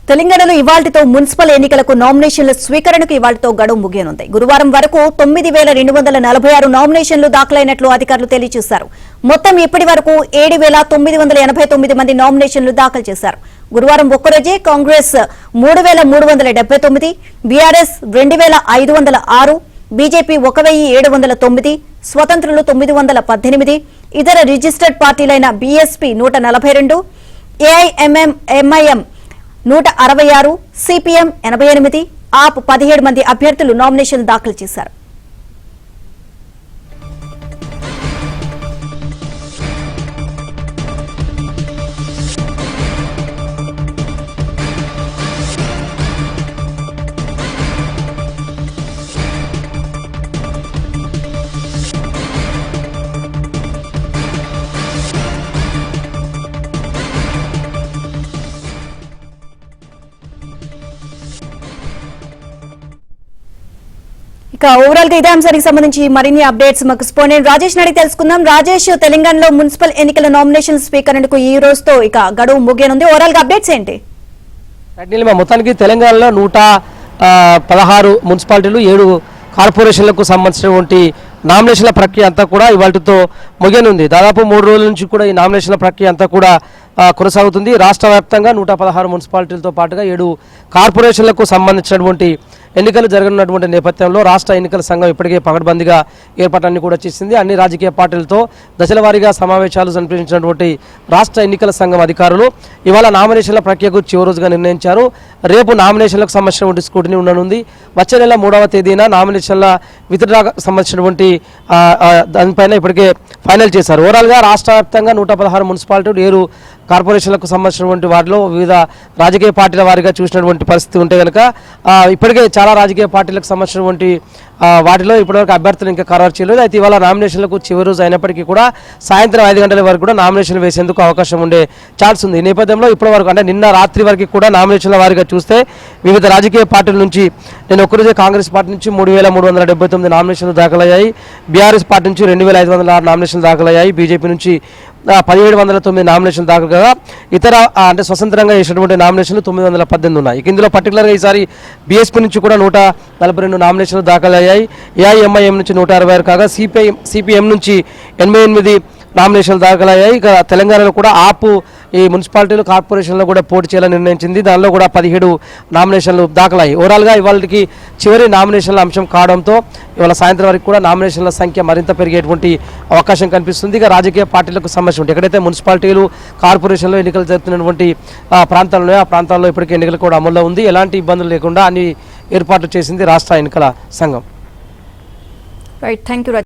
తెలంగాణలో ఇవాల్టితో మున్సిపల్ ఎన్నికలకు నామినేషన్ల స్వీకరణకు ఇవాల్టితో గడువు ముగియనుంది. గురువారం వరకు 9246 నామినేషన్లు దాఖలైనట్లు అధికారులు తెలియజేశారు. మొత్తం ఇప్పటి వరకు 7989 మంది నామినేషన్లు దాఖలు చేశారు. గురువారం ఒక్కరోజే కాంగ్రెస్ 3379, బీఆర్ఎస్ 2506, బీజేపీ 1709, స్వతంత్రులు 918, ఇతర రిజిస్టర్డ్ పార్టీలైన బీఎస్పీ 142, ఏఐఎంఎం 166, సిపిఎం 88, ఆప్ 17 మంది అభ్యర్థులు నామినేషన్లు దాఖలు చేశారు. ఇక ఓవరాల్ గా ఇదే అంశానికి సంబంధించి మరిన్ని అప్డేట్స్ మాకు స్పోనెంట్ రాజేష్ అడిగి తెలుసుకుందాం. రాజేష్, తెలంగాణలో మున్సిపల్ ఎన్నికల నామినేషన్ స్వీకరణకు ఈ రోజుతో ఇక గడువు ముగియనుంది. ఓవరాల్ గా అప్డేట్స్ ఏంటి? మొత్తానికి తెలంగాణలో 116 మున్సిపాలిటీలు 7 కార్పొరేషన్లకు సంబంధించినటువంటి నామినేషన్ల ప్రక్రియ అంతా కూడా ఇవాళతో ముగియనుంది. దాదాపు 3 రోజుల నుంచి కూడా ఈ నామినేషన్ల ప్రక్రియ అంతా కూడా కొనసాగుతుంది. రాష్ట్ర వ్యాప్తంగా 116 మున్సిపాలిటీలతో పాటుగా 7 కార్పొరేషన్లకు సంబంధించినటువంటి ఎన్నికలు జరగనున్నటువంటి నేపథ్యంలో రాష్ట్ర ఎన్నికల సంఘం ఇప్పటికే పకడ్బందీగా ఏర్పాట్లన్నీ కూడా చేసింది. అన్ని రాజకీయ పార్టీలతో దశల వారీగా సమావేశాలు జరిపించినటువంటి రాష్ట్ర ఎన్నికల సంఘం అధికారులు ఇవాళ నామినేషన్ల ప్రక్రియకు చివరి రోజుగా నిర్ణయించారు. రేపు నామినేషన్లకు సంబంధించినటువంటి స్క్రూటినీ ఉండనుంది. వచ్చే నెల 3వ తేదీన నామినేషన్ల విత్డ్రాకు సంబంధించినటువంటి దానిపైన ఇప్పటికే ఫైనల్ చేశారు. ఓవరాల్గా రాష్ట్ర వ్యాప్తంగా 116 మున్సిపాలిటీలు 7 కార్పొరేషన్లకు సంబంధించినటువంటి వాటిలో వివిధ రాజకీయ పార్టీల వారిగా చూసినటువంటి పరిస్థితి ఉంటే కనుక ఇప్పటికే చాలా రాజకీయ పార్టీలకు సంబంధించినటువంటి వాటిలో ఇప్పటివరకు అభ్యర్థులు ఇంకా ఖరారు చేయలేదు. అయితే ఇవాళ నామినేషన్లకు చివరి రోజు అయినప్పటికీ కూడా సాయంత్రం 5 గంటల వరకు కూడా నామినేషన్లు వేసేందుకు అవకాశం ఉండే ఛాన్స్ ఉంది. ఈ నేపథ్యంలో ఇప్పటి వరకు అంటే నిన్న రాత్రి వరకు కూడా నామినేషన్ల వారిగా చూస్తే వివిధ రాజకీయ పార్టీల నుంచి నేను ఒక్కరోజే కాంగ్రెస్ పార్టీ నుంచి 3379 నామినేషన్లు దాఖలయ్యాయి. బీఆర్ఎస్ పార్టీ నుంచి 2506 నామినేషన్లు దాఖలయ్యాయి. బీజేపీ నుంచి 1709 నామినేషన్లు దాఖలు కదా. ఇతర అంటే స్వతంత్రంగా చేసినటువంటి నామినేషన్లు 918 ఉన్నాయి. ఇందులో పర్టికులర్గా ఈసారి బీఎస్పీ నుంచి కూడా 142 నామినేషన్లు దాఖలయ్యాయి. ఏఐఎంఐఎం నుంచి 166 కాగా సిపిఎం నుంచి 88 నామినేషన్లు దాఖలయ్యాయి. ఇక తెలంగాణలో కూడా ఆపు ఈ మున్సిపాలిటీలు కార్పొరేషన్లో కూడా పోటీ చేయాలని నిర్ణయించింది. దానిలో కూడా 17 నామినేషన్లు దాఖలయ్యాయి. ఓవరాల్గా ఇవాళకి చివరి నామినేషన్ల అంశం కావడంతో ఇవాళ సాయంత్రం వరకు కూడా నామినేషన్ల సంఖ్య మరింత పెరిగేటువంటి అవకాశం కనిపిస్తుంది. ఇక రాజకీయ పార్టీలకు సంబంధించి ఎక్కడైతే మున్సిపాలిటీలు కార్పొరేషన్లో ఎన్నికలు జరుగుతున్నటువంటి ప్రాంతాలు ఉన్నాయో ఆ ప్రాంతాల్లో ఇప్పటికీ ఎన్నికలు కూడా అమల్లో ఉంది. ఎలాంటి ఇబ్బందులు లేకుండా అన్ని ఏర్పాట్లు చేసింది రాష్ట్ర ఎన్నికల సంఘం. Right, thank you.